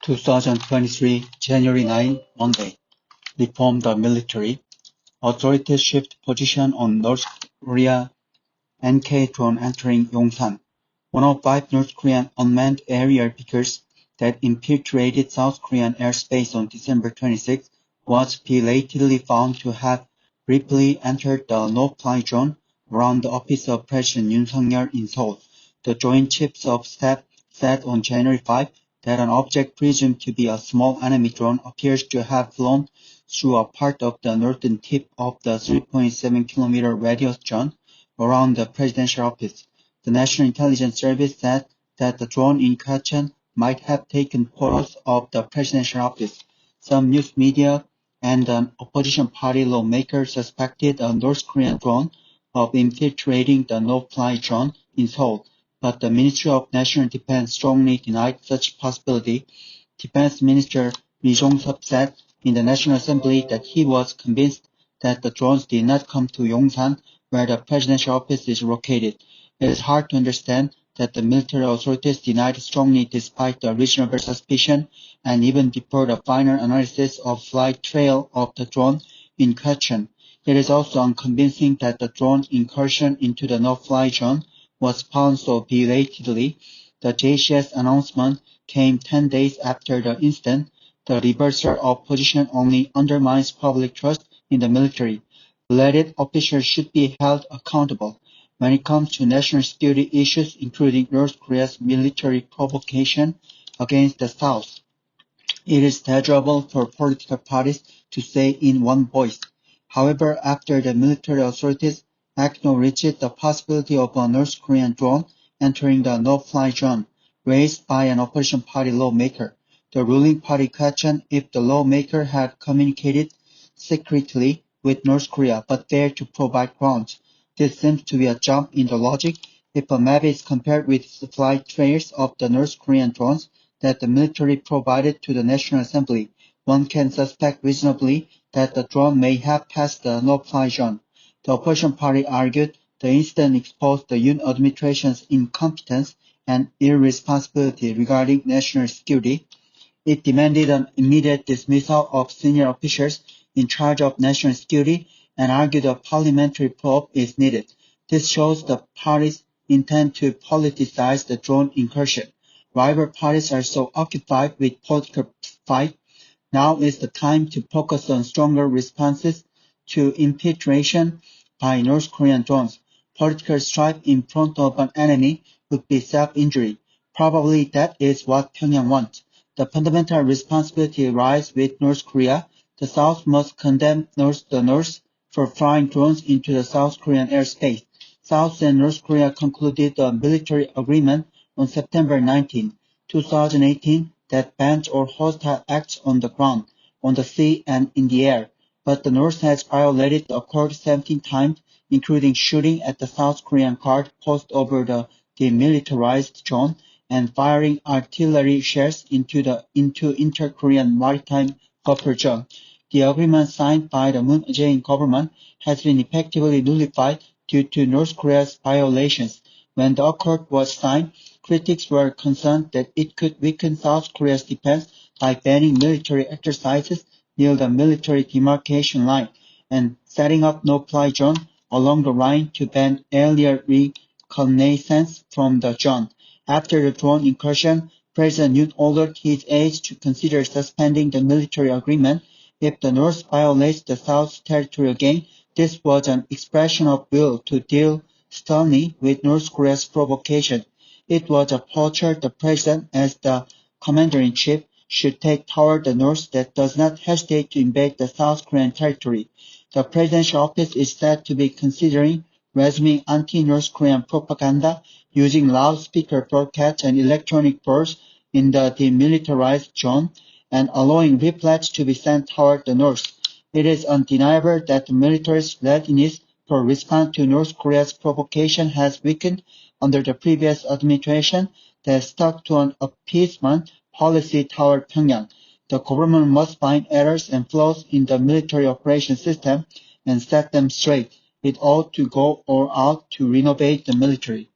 2023, January 9, Monday. Reform the military. Authorities shift position on North Korea NK drone entering Yongsan. One of 5 North Korean unmanned aerial vehicles that infiltrated South Korean airspace on December 26 was belatedly found to have briefly entered the no-fly zone around the office of President Yoon Suk-yeol in Seoul. The Joint Chiefs of Staff said on January 5 that an object presumed to be a small enemy drone appears to have flown through a part of the northern tip of the 3.7-kilometer radius zone around the presidential office. The National Intelligence Service said that the drone in question might have taken photos of the presidential office. Some news media and an opposition party lawmaker suspected a North Korean drone of infiltrating the no-fly zone in Seoul, but the Ministry of National Defense strongly denied such possibility. Defense Minister Lee Jong-seop said in the National Assembly that he was convinced that the drones did not come to Yongsan, where the presidential office is located. It is hard to understand that the military authorities denied strongly despite the reasonable suspicion and even before the final analysis of flight trail of the drone in question. It is also unconvincing that the drone incursion into the no-fly zone was found so belatedly. The JCS announcement came 10 days after the incident. The reversal of position only undermines public trust in the military. Elected officials should be held accountable. When it comes to national security issues, including North Korea's military provocation against the South, it is desirable for political parties to say in one voice. However, after the military authorities acknowledged the possibility of a North Korean drone entering the no-fly zone raised by an opposition party lawmaker, the ruling party questioned if the lawmaker had communicated secretly with North Korea but failed to provide grounds. This seems to be a jump in the logic. If a map is compared with the flight trails of the North Korean drones that the military provided to the National Assembly, one can suspect reasonably that the drone may have passed the no-fly zone. The opposition party argued the incident exposed the Yoon administration's incompetence and irresponsibility regarding national security. It demanded an immediate dismissal of senior officials in charge of national security and argued a parliamentary probe is needed. This shows the parties intend to politicize the drone incursion. Rival parties are so occupied with political fight. Now is the time to focus on stronger responses to infiltration by North Korean drones. Political strife in front of an enemy would be self-injury. Probably that is what Pyongyang wants. The fundamental responsibility lies with North Korea. The South must condemn the North for flying drones into the South Korean airspace. South and North Korea concluded a military agreement on September 19, 2018 that bans all hostile acts on the ground, on the sea, and in the air. But the North has violated the accord 17 times, including shooting at the South Korean guard post over the demilitarized zone and firing artillery shells into inter-Korean maritime buffer zone. The agreement signed by the Moon Jae-in government has been effectively nullified due to North Korea's violations. When the accord was signed, critics were concerned that it could weaken South Korea's defense by banning military exercises near the military demarcation line and setting up no-fly zone along the line to ban alien reconnaissance from the zone. After the drone incursion, President Yoon ordered his aides to consider suspending the military agreement. If the North violates the South's territory again, this was an expression of will to deal sternly with North Korea's provocation. It was a posture the President, as the Commander-in-Chief, should take toward the North that does not hesitate to invade the South Korean territory. The presidential office is said to be considering resuming anti-North Korean propaganda using loudspeaker broadcasts and electronic bursts in the demilitarized zone and allowing leaflets to be sent toward the North. It is undeniable that the military's readiness for response to North Korea's provocation has weakened under the previous administration that stuck to an appeasement policy toward Pyongyang. The government must find errors and flaws in the military operation system and set them straight. It ought to go all out to renovate the military.